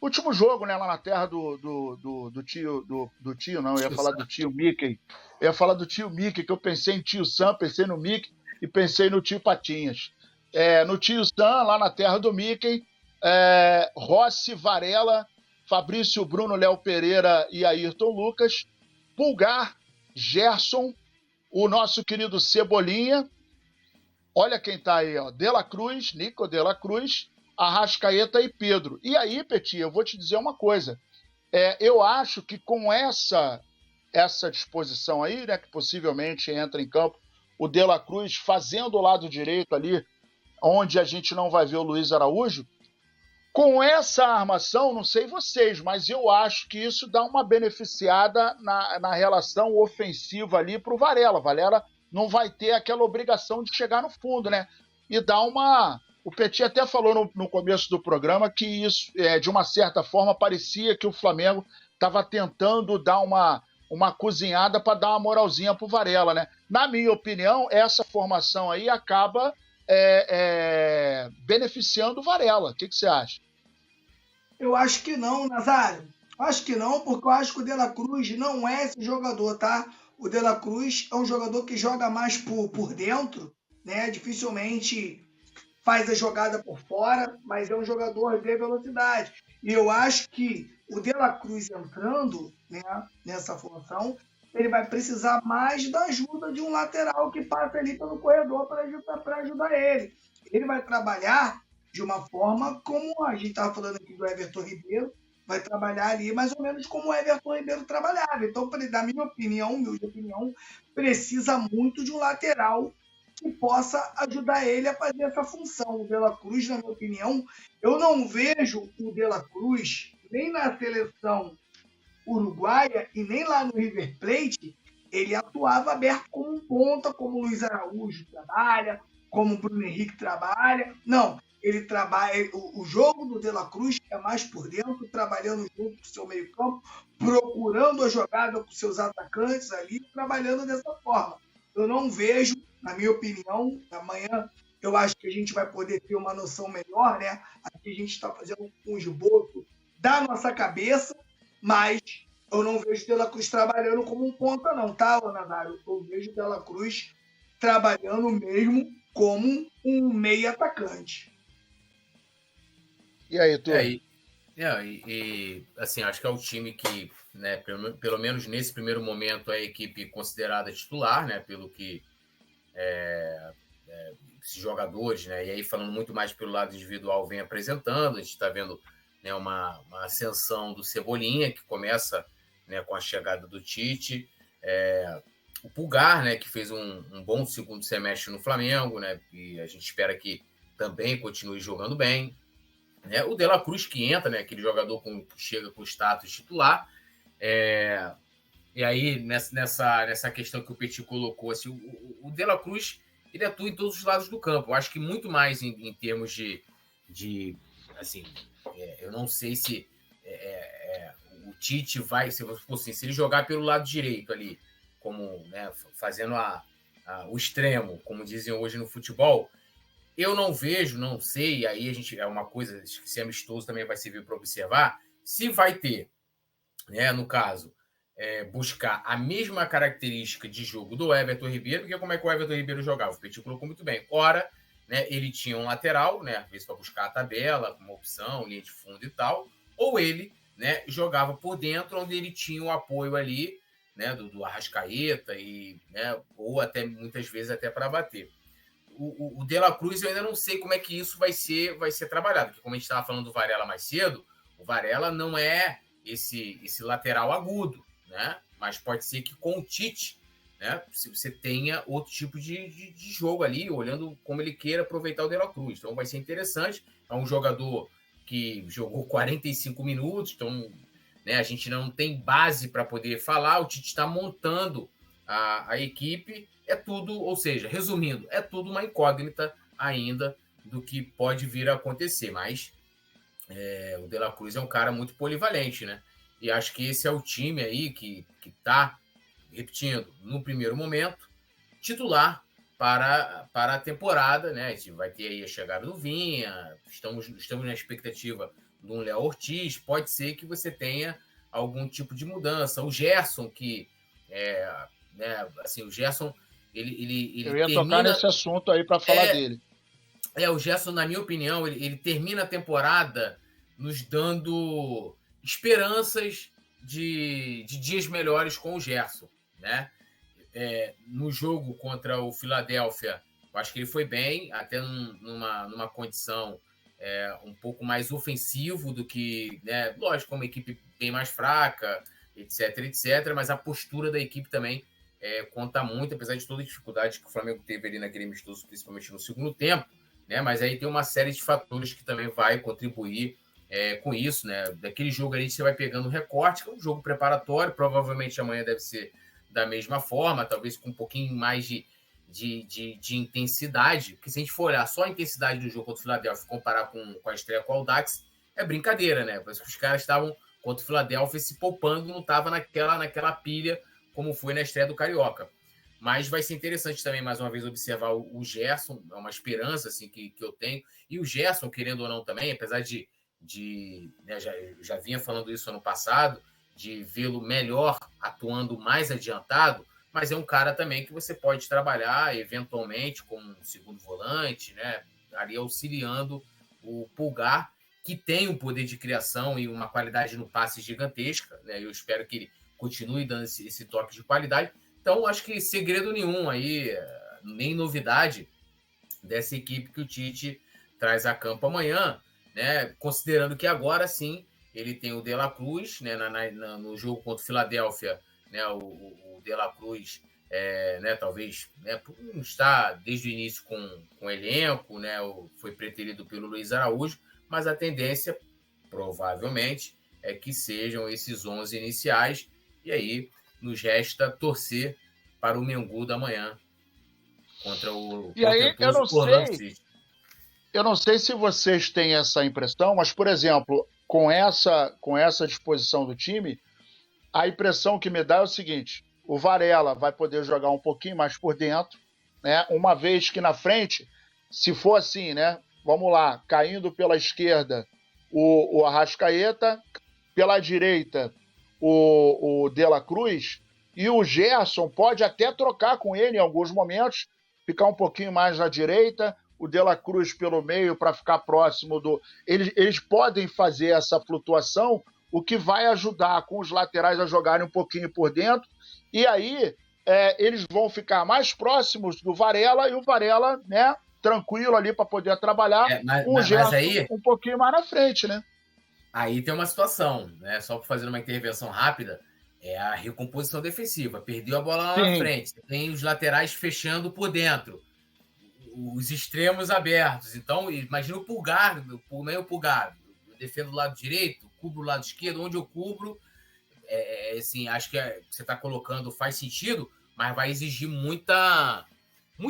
último jogo, né, lá na terra do tio, do tio, não, eu ia falar do tio Mickey. Eu ia falar do tio Mickey, que eu pensei em tio Sam, pensei no Mickey e pensei no tio Patinhas. No tio Sam, lá na terra do Mickey, Rossi, Varela, Fabrício Bruno, Léo Pereira e Ayrton Lucas, Pulgar, Gerson, o nosso querido Cebolinha, olha quem tá aí, ó, De La Cruz, Nico De La Cruz, Arrascaeta e Pedro. E aí, Petit, eu vou te dizer uma coisa. Eu acho que com essa disposição aí, né, que possivelmente entra em campo o De La Cruz fazendo o lado direito ali, onde a gente não vai ver o Luiz Araújo, com essa armação, não sei vocês, mas eu acho que isso dá uma beneficiada na relação ofensiva ali para o Varela. Varela não vai ter aquela obrigação de chegar no fundo, né? E dá uma... O Petit até falou no começo do programa que isso, de uma certa forma, parecia que o Flamengo estava tentando dar uma cozinhada para dar uma moralzinha para o Varela, né? Na minha opinião, essa formação aí acaba beneficiando o Varela. O que você acha? Eu acho que não, Nazário. Acho que não, porque eu acho que o De La Cruz não é esse jogador, tá? O De La Cruz é um jogador que joga mais por dentro, né? Dificilmente faz a jogada por fora, mas é um jogador de velocidade. E eu acho que o De La Cruz entrando, né, nessa função, ele vai precisar mais da ajuda de um lateral que passa ali pelo corredor para ajudar ele. Ele vai trabalhar de uma forma como a gente estava falando aqui do Everton Ribeiro, vai trabalhar ali mais ou menos como o Everton Ribeiro trabalhava. Então, na minha opinião, humilde opinião, precisa muito de um lateral que possa ajudar ele a fazer essa função. O De La Cruz, na minha opinião, eu não vejo o De La Cruz nem na seleção uruguaia e nem lá no River Plate, ele atuava aberto como um ponta, como o Luiz Araújo trabalha, como o Bruno Henrique trabalha. Não, ele trabalha. O jogo do De La Cruz é mais por dentro, trabalhando junto com o seu meio-campo, procurando a jogada com seus atacantes ali, trabalhando dessa forma. Eu não vejo, na minha opinião, amanhã eu acho que a gente vai poder ter uma noção melhor, né? Aqui a gente está fazendo um esboço da nossa cabeça, mas eu não vejo o De La Cruz trabalhando como um ponta, não, tá, Nazário? Eu vejo o De La Cruz trabalhando mesmo como um meio atacante. E aí, turma? Assim, acho que é o time que, né, pelo menos nesse primeiro momento, é a equipe considerada titular, né, pelo que esses jogadores, né, e aí falando muito mais pelo lado individual, vem apresentando. A gente está vendo, né, uma ascensão do Cebolinha, que começa, né, com a chegada do Tite, o Pulgar, né, que fez um bom segundo semestre no Flamengo, né, e a gente espera que também continue jogando bem. O De La Cruz que entra, né, aquele jogador que chega com status titular. E aí, nessa questão que o Petit colocou, assim, o De La Cruz, ele atua em todos os lados do campo. Eu acho que muito mais em termos de assim, eu não sei se o Tite vai, se ele jogar pelo lado direito ali, como, né, fazendo o extremo, como dizem hoje no futebol, eu não vejo, não sei, aí a gente, é uma coisa, se é amistoso também vai servir para observar, se vai ter, né, no caso, buscar a mesma característica de jogo do Everton Ribeiro, porque como é que o Everton Ribeiro jogava? O Petit colocou muito bem. Ora, né, ele tinha um lateral, né, às vezes para buscar a tabela, como opção, linha de fundo e tal, ou ele, né, jogava por dentro, onde ele tinha o apoio ali, né, do Arrascaeta, e, né, ou até muitas vezes até para bater. O De La Cruz, eu ainda não sei como é que isso vai ser trabalhado, porque como a gente estava falando do Varela mais cedo, o Varela não é esse lateral agudo, né? Mas pode ser que com o Tite, né, se você tenha outro tipo de jogo ali, olhando como ele queira aproveitar o De La Cruz. Então vai ser interessante. É um jogador que jogou 45 minutos, então, né, a gente não tem base para poder falar. O Tite está montando a equipe. É tudo, ou seja, resumindo, é tudo uma incógnita ainda do que pode vir a acontecer, mas o De La Cruz é um cara muito polivalente, né? E acho que esse é o time aí que está, repetindo, no primeiro momento, titular para a temporada, né? A gente vai ter aí a chegada do Vinha, estamos na expectativa um Léo Ortiz, pode ser que você tenha algum tipo de mudança. O Gerson, que né, assim, o Gerson, ele Eu ia tocar nesse assunto aí para falar dele. O Gerson, na minha opinião, ele termina a temporada nos dando esperanças de dias melhores com o Gerson, né? No jogo contra o Philadelphia, eu acho que ele foi bem, até numa condição um pouco mais ofensivo do que, né? Lógico, uma equipe bem mais fraca, etc, mas a postura da equipe também conta muito, apesar de toda a dificuldade que o Flamengo teve ali naquele amistoso, principalmente no segundo tempo, né? Mas aí tem uma série de fatores que também vai contribuir com isso, né? Daquele jogo ali você vai pegando recorte, que é um jogo preparatório, provavelmente amanhã deve ser da mesma forma, talvez com um pouquinho mais de intensidade, porque se a gente for olhar só a intensidade do jogo contra o Philadelphia e comparar com a estreia com o Audax, é brincadeira, né? Parece que os caras estavam contra o Philadelphia se poupando, não estava naquela pilha como foi na estreia do Carioca. Mas vai ser interessante também, mais uma vez, observar o Gerson, é uma esperança assim, que eu tenho. E o Gerson, querendo ou não também, apesar de né, já vinha falando isso ano passado, de vê-lo melhor atuando mais adiantado, mas é um cara também que você pode trabalhar eventualmente como um segundo volante, né, ali auxiliando o Pulgar, que tem um poder de criação e uma qualidade no passe gigantesca, né? Eu espero que ele continue dando esse toque de qualidade. Então, acho que segredo nenhum aí, nem novidade dessa equipe que o Tite traz a campo amanhã, né? Considerando que agora sim ele tem o De La Cruz, né? No jogo contra o Philadelphia, né? O De La Cruz, né? Talvez, né? Por não estar desde o início com o elenco, né? Foi preterido pelo Luiz Araújo, mas a tendência, provavelmente, é que sejam esses 11 iniciais, e aí nos resta torcer para o Mengu da manhã contra o Orlando City. Eu não sei se vocês têm essa impressão, mas, por exemplo, com essa disposição do time, a impressão que me dá é o seguinte: o Varela vai poder jogar um pouquinho mais por dentro, né? Uma vez que na frente, se for assim, né? Vamos lá, caindo pela esquerda o Arrascaeta, pela direita o De La Cruz, e o Gerson pode até trocar com ele em alguns momentos, ficar um pouquinho mais à direita, o De La Cruz pelo meio para ficar próximo do... Eles podem fazer essa flutuação, o que vai ajudar com os laterais a jogarem um pouquinho por dentro, e aí eles vão ficar mais próximos do Varela, e o Varela, né, tranquilo ali para poder trabalhar, com o Gerson aí, um pouquinho mais na frente, né? Aí tem uma situação, né? Só para fazer uma intervenção rápida, é a recomposição defensiva. Perdeu a bola lá na frente, tem os laterais fechando por dentro, os extremos abertos. Então, imagina o Pulgar, nem o Pulgar. Eu defendo do lado direito, cubro o lado esquerdo, onde eu cubro. Assim, acho que você está colocando faz sentido, mas vai exigir muita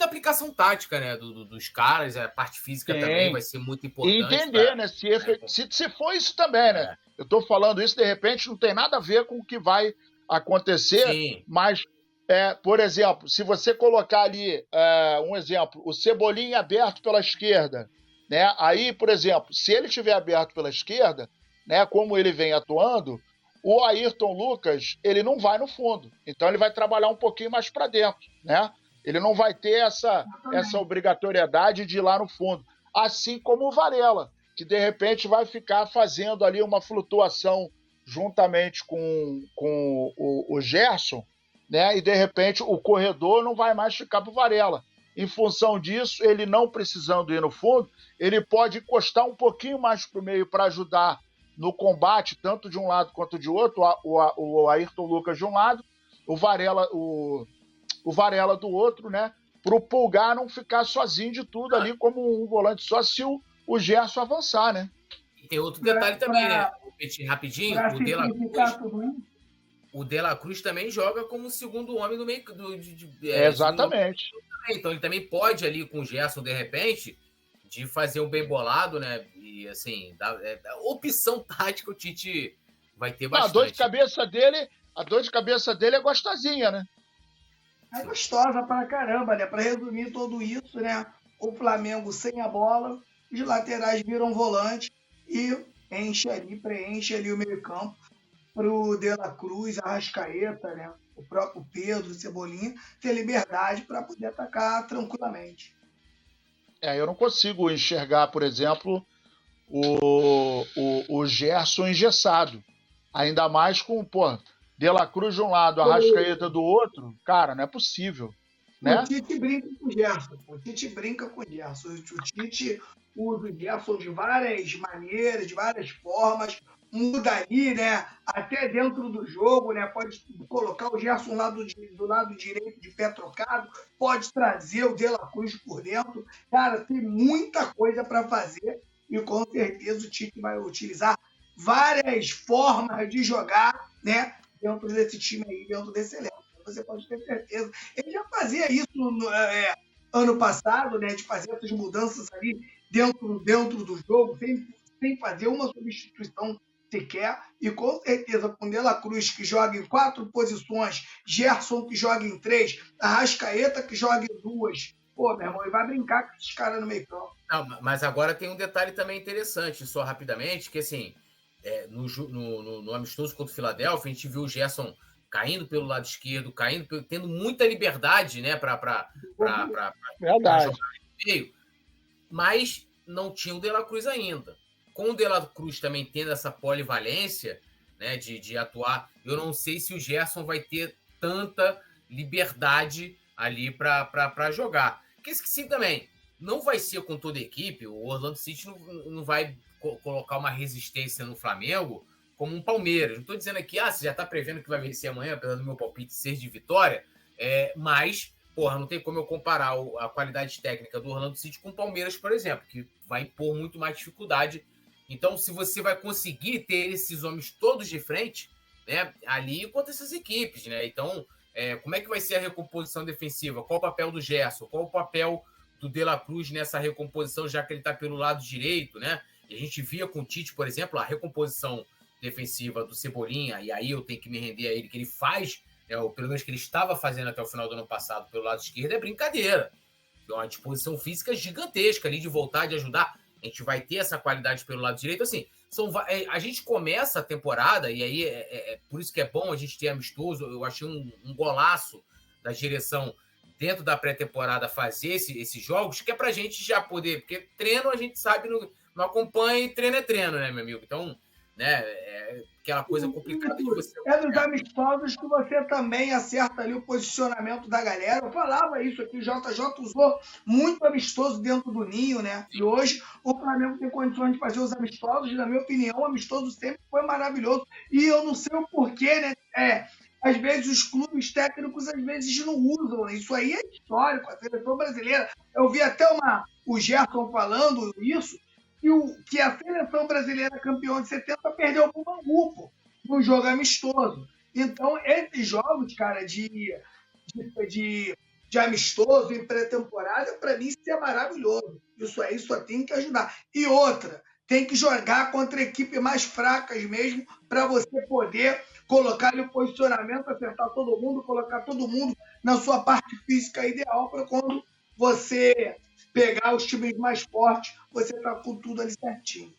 aplicação tática, né, dos caras. A parte física também vai ser muito importante. E entender, né, se for isso também, né? Eu estou falando isso, de repente, não tem nada a ver com o que vai acontecer, mas, por exemplo, se você colocar ali, um exemplo, o Cebolinha aberto pela esquerda, né? Aí, por exemplo, se ele estiver aberto pela esquerda, né, como ele vem atuando, o Ayrton Lucas, ele não vai no fundo. Então, ele vai trabalhar um pouquinho mais para dentro, né? Ele não vai ter essa obrigatoriedade de ir lá no fundo. Assim como o Varela, que de repente vai ficar fazendo ali uma flutuação juntamente com o Gerson, né? E de repente o corredor não vai mais ficar para o Varela. Em função disso, ele não precisando ir no fundo, ele pode encostar um pouquinho mais para o meio para ajudar no combate, tanto de um lado quanto de outro, o Ayrton Lucas de um lado, o Varela do outro, né? Para o Pulgar não ficar sozinho de tudo ali como um volante só, se o Gerson avançar, né? E tem outro detalhe também, né? Rapidinho, o De La Cruz também joga como segundo homem no meio exatamente. Então ele também pode ali com o Gerson, de repente, de fazer um bem bolado, né? E assim, a opção tática o Tite vai ter bastante. A dor de cabeça dele é gostosinha, né? É gostosa pra caramba, né? Pra resumir tudo isso, né? O Flamengo sem a bola, os laterais viram volante e preenche ali o meio-campo para o De La Cruz, Arrascaeta, né? O próprio Pedro, Cebolinha, ter liberdade para poder atacar tranquilamente. Eu não consigo enxergar, por exemplo, o Gerson engessado. Ainda mais com, De La Cruz de um lado, Arrascaeta do outro. Cara, não é possível. Né? O Tite brinca com o Gerson. O Tite brinca com o Gerson. O Tite usa o Gerson de várias maneiras, de várias formas. Muda ali, né? Até dentro do jogo, né? Pode colocar o Gerson do lado direito de pé trocado, pode trazer o De La Cruz por dentro. Cara, tem muita coisa para fazer e com certeza o Tite vai utilizar várias formas de jogar, né? Dentro desse time aí, dentro desse elenco. Você pode ter certeza. Ele já fazia isso ano passado, né? De fazer essas mudanças ali dentro do jogo, sem fazer uma substituição sequer. E com certeza, com o De La Cruz, que joga em 4 posições, Gerson, que joga em 3, Arrascaeta, que joga em 2. Pô, meu irmão, ele vai brincar com esses caras no meio campo. Não, mas agora tem um detalhe também interessante, só rapidamente, que assim, no amistoso contra o Philadelphia, a gente viu o Gerson caindo pelo lado esquerdo, tendo muita liberdade, né, para jogar no meio, mas não tinha o De La Cruz ainda. Com o De La Cruz também tendo essa polivalência, né, de atuar, eu não sei se o Gerson vai ter tanta liberdade ali para jogar. Porque sim também, não vai ser com toda a equipe, o Orlando City não vai colocar uma resistência no Flamengo como um Palmeiras. Não estou dizendo aqui, você já está prevendo que vai vencer amanhã, apesar do meu palpite ser de vitória, mas, não tem como eu comparar a qualidade técnica do Orlando City com o Palmeiras, por exemplo, que vai impor muito mais dificuldade. Então, se você vai conseguir ter esses homens todos de frente, né, ali contra essas equipes, né? Então, como é que vai ser a recomposição defensiva? Qual o papel do Gerson? Qual o papel do De La Cruz nessa recomposição, já que ele está pelo lado direito, né? E a gente via com o Tite, por exemplo, a recomposição defensiva do Cebolinha, e aí eu tenho que me render a ele, que ele faz, ou pelo menos que ele estava fazendo até o final do ano passado pelo lado esquerdo, é brincadeira. É uma disposição física gigantesca ali de voltar, de ajudar. A gente vai ter essa qualidade pelo lado direito. Assim, a gente começa a temporada, e aí por isso que é bom a gente ter amistoso. Eu achei um golaço da direção dentro da pré-temporada fazer esses jogos, que é pra gente já poder, porque treino a gente sabe, não acompanha, e treino é treino, né, meu amigo? Então, né, aquela coisa complicada de você... nos amistosos que você também acerta ali o posicionamento da galera. Eu falava isso aqui, o JJ usou muito amistoso dentro do ninho, né? E hoje o Flamengo tem condições de fazer os amistosos, e, na minha opinião, o amistoso sempre foi maravilhoso. E eu não sei o porquê, né? Às vezes os clubes técnicos às vezes não usam. Isso aí é histórico, a seleção brasileira. Eu vi até o Gerson falando isso, que a seleção brasileira campeã de 70 perdeu para o Bangu, num jogo amistoso. Então, esses jogos, cara, de amistoso em pré-temporada, para mim isso é maravilhoso. Isso aí só tem que ajudar. E outra, tem que jogar contra equipes mais fracas mesmo, para você poder colocar ali o posicionamento, acertar todo mundo, colocar todo mundo na sua parte física ideal, para quando você pegar os times mais fortes, você tá com tudo ali certinho.